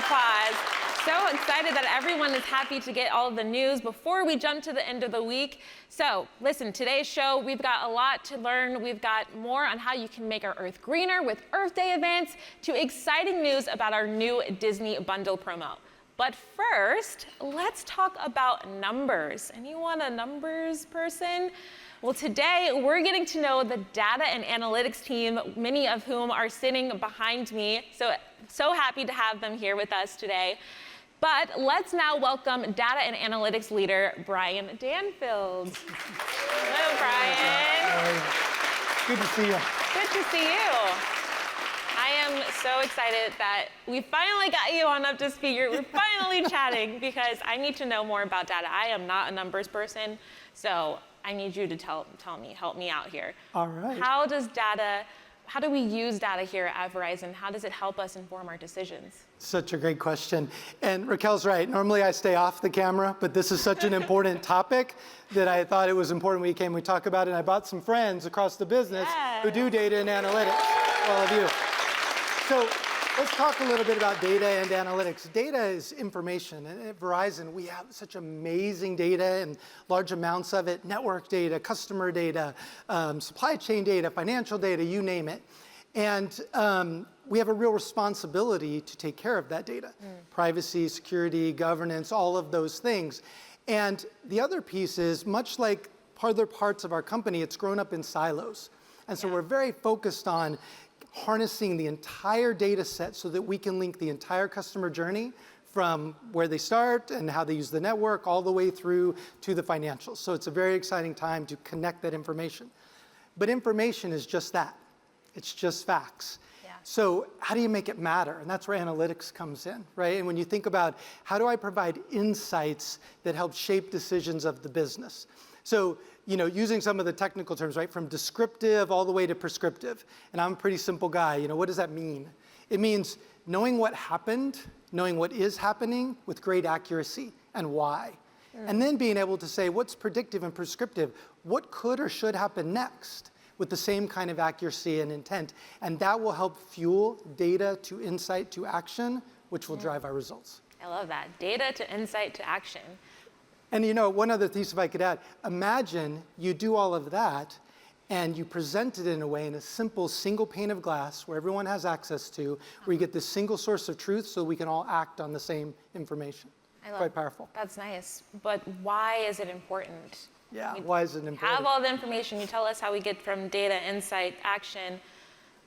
applause. So excited that everyone is happy to get all of the news before we jump to the end of the week. So listen, today's show, we've got a lot to learn. We've got more on how you can make our Earth greener with Earth Day events, to exciting news about our new Disney bundle promo. But first, let's talk about numbers. Anyone a numbers person? Well, today we're getting to know the data and analytics team, many of whom are sitting behind me. So happy to have them here with us today. But let's now welcome data and analytics leader, Brian Danfield. Hello, Brian. Good to see you. Good to see you. I am so excited that we finally got you on up to speed. We're finally chatting because I need to know more about data. I am not a numbers person, so I need you to help me out here. All right. How do we use data here at Verizon? How does it help us inform our decisions? Such a great question. And Raquel's right. Normally I stay off the camera, but this is such an important topic that I thought it was important we talk about it. And I brought some friends across the business who do data and analytics, all of you. So let's talk a little bit about data and analytics. Data is information, and at Verizon, we have such amazing data and large amounts of it: network data, customer data, supply chain data, financial data, you name it. And we have a real responsibility to take care of that data. Privacy, security, governance, all of those things. And the other piece is, much like other parts of our company, it's grown up in silos. And so we're very focused on harnessing the entire data set so that we can link the entire customer journey from where they start and how they use the network all the way through to the financials. So it's a very exciting time to connect that information. But information is just that. It's just facts. Yeah. So how do you make it matter? And that's where analytics comes in, right? And when you think about how do I provide insights that help shape decisions of the business? So, using some of the technical terms, right, from descriptive all the way to prescriptive. And I'm a pretty simple guy. What does that mean? It means knowing what happened, knowing what is happening with great accuracy and why. And then being able to say what's predictive and prescriptive, what could or should happen next with the same kind of accuracy and intent. And that will help fuel data to insight to action, which will drive our results. I love that. Data to insight to action. And one other piece, if I could add, imagine you do all of that and you present it in a way, in a simple single pane of glass where everyone has access to, where you get this single source of truth so we can all act on the same information. Quite powerful. That's nice. But why is it important? Yeah, why is it important? Have all the information. You tell us how we get from data, insight, action.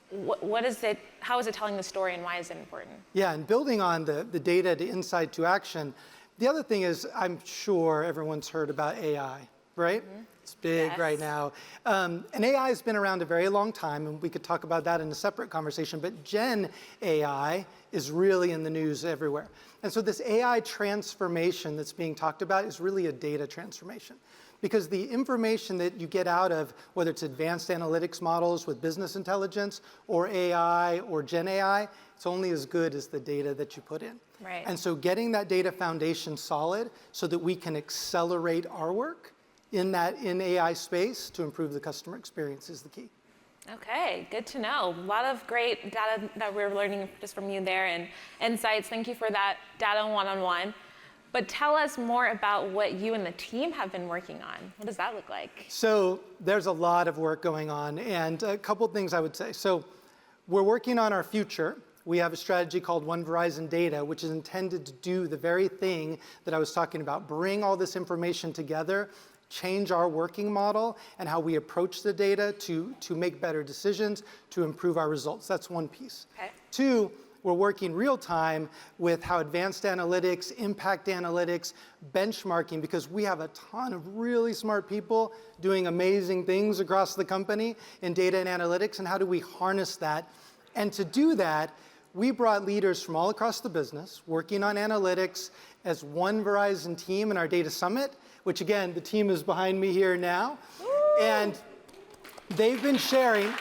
What is it? How is it telling the story, and why is it important? Yeah, and building on the data to insight to action, the other thing is, I'm sure everyone's heard about AI, right? It's big right now. And AI has been around a very long time, and we could talk about that in a separate conversation, but Gen AI is really in the news everywhere. And so this AI transformation that's being talked about is really a data transformation. Because the information that you get out of, whether it's advanced analytics models with business intelligence, or AI, or Gen AI, it's only as good as the data that you put in. Right. And so getting that data foundation solid so that we can accelerate our work in AI space to improve the customer experience is the key. Okay, good to know. A lot of great data that we're learning just from you there, and insights. Thank you for that data one-on-one. But tell us more about what you and the team have been working on. What does that look like? So there's a lot of work going on, and a couple things I would say. So we're working on our future. We have a strategy called One Verizon Data, which is intended to do the very thing that I was talking about, bring all this information together, change our working model and how we approach the data to make better decisions, to improve our results. That's one piece. Okay. Two, we're working real time with how advanced analytics, impact analytics, benchmarking, because we have a ton of really smart people doing amazing things across the company in data and analytics, and how do we harness that? And to do that, we brought leaders from all across the business working on analytics as one Verizon team in our data summit, which again, the team is behind me here now. Woo! And they've been sharing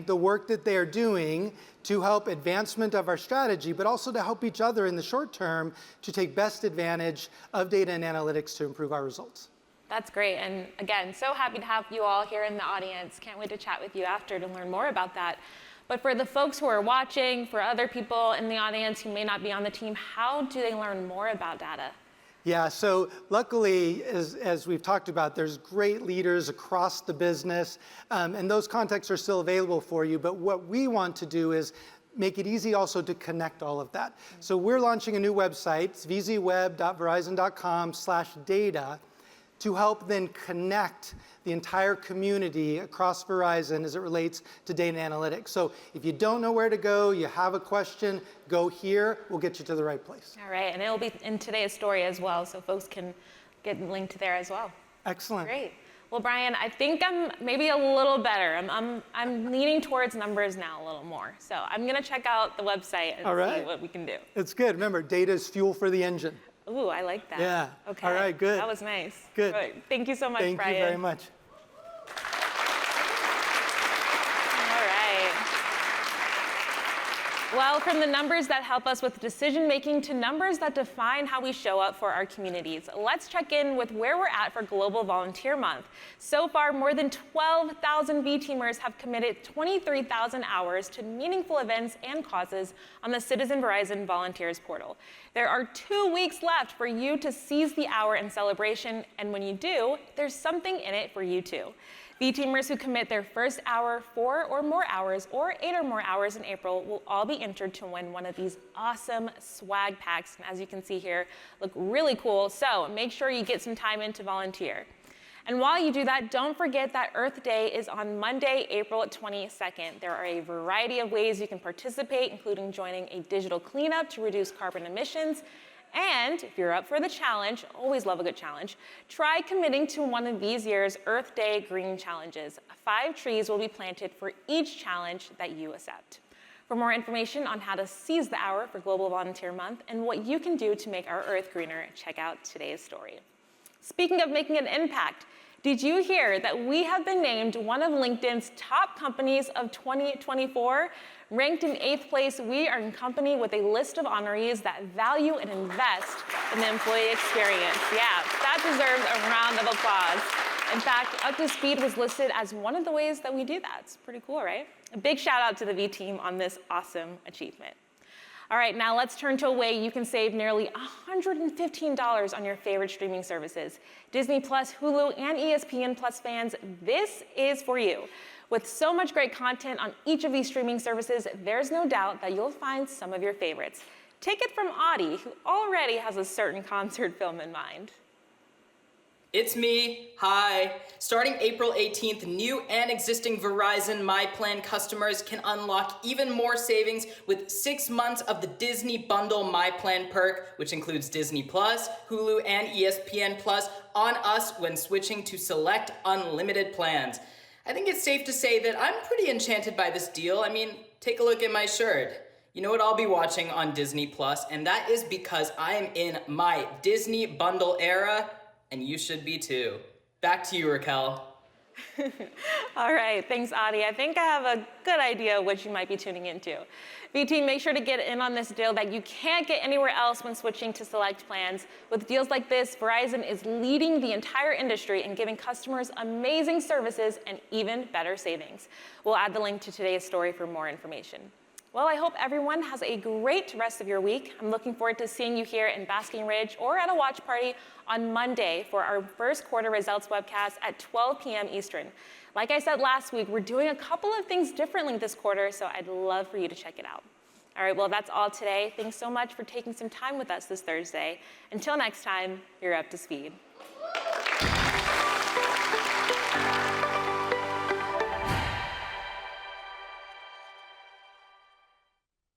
the work that they're doing to help advancement of our strategy, but also to help each other in the short term to take best advantage of data and analytics to improve our results. That's great. And again, so happy to have you all here in the audience. Can't wait to chat with you after to learn more about that. But for the folks who are watching, for other people in the audience who may not be on the team, how do they learn more about data? Yeah, so luckily, as we've talked about, there's great leaders across the business, and those contacts are still available for you. But what we want to do is make it easy also to connect all of that. So we're launching a new website, it's vzweb.verizon.com/data, to help then connect the entire community across Verizon as it relates to data and analytics. So if you don't know where to go, you have a question, go here, we'll get you to the right place. All right, and it'll be in today's story as well, so folks can get linked there as well. Excellent. Great. Well, Brian, I think I'm maybe a little better. I'm leaning towards numbers now a little more. So I'm gonna check out the website and see what we can do. It's good. Remember, data is fuel for the engine. Ooh, I like that. Yeah. Okay. All right, good. That was nice. Good. Thank you so much, Brian. Thank you very much. All right. Well, from the numbers that help us with decision making to numbers that define how we show up for our communities, let's check in with where we're at for Global Volunteer Month. So far, more than 12,000 V-Teamers have committed 23,000 hours to meaningful events and causes on the Citizen Verizon Volunteers portal. There are 2 weeks left for you to seize the hour in celebration, and when you do, there's something in it for you too. V-Teamers who commit their first hour, 4 or more hours, or 8 or more hours in April will all be entered to win one of these awesome swag packs. And as you can see here, look really cool. So make sure you get some time in to volunteer. And while you do that, don't forget that Earth Day is on Monday, April 22nd. There are a variety of ways you can participate, including joining a digital cleanup to reduce carbon emissions. And if you're up for the challenge, always love a good challenge, try committing to one of these year's Earth Day Green Challenges. 5 trees will be planted for each challenge that you accept. For more information on how to seize the hour for Global Volunteer Month and what you can do to make our Earth greener, check out today's story. Speaking of making an impact, did you hear that we have been named one of LinkedIn's top companies of 2024? Ranked in 8th place, we are in company with a list of honorees that value and invest in the employee experience. Yeah, that deserves a round of applause. In fact, Up to Speed was listed as one of the ways that we do that. It's pretty cool, right? A big shout out to the V team on this awesome achievement. All right, now let's turn to a way you can save nearly $115 on your favorite streaming services. Disney Plus, Hulu, and ESPN Plus fans, this is for you. With so much great content on each of these streaming services, there's no doubt that you'll find some of your favorites. Take it from Audie, who already has a certain concert film in mind. It's me. Hi. Starting April 18th, new and existing Verizon My Plan customers can unlock even more savings with 6 months of the Disney Bundle My Plan perk, which includes Disney Plus, Hulu, and ESPN Plus on us when switching to select unlimited plans. I think it's safe to say that I'm pretty enchanted by this deal. I mean, take a look at my shirt. You know what I'll be watching on Disney Plus, and that is because I am in my Disney Bundle era, and you should be too. Back to you, Raquel. All right, thanks, Audie. I think I have a good idea of what you might be tuning into. V-Team, make sure to get in on this deal that you can't get anywhere else when switching to select plans. With deals like this, Verizon is leading the entire industry and giving customers amazing services and even better savings. We'll add the link to today's story for more information. Well, I hope everyone has a great rest of your week. I'm looking forward to seeing you here in Basking Ridge or at a watch party on Monday for our first quarter results webcast at 12 p.m. Eastern. Like I said last week, we're doing a couple of things differently this quarter, so I'd love for you to check it out. All right, well, that's all today. Thanks so much for taking some time with us this Thursday. Until next time, you're up to speed.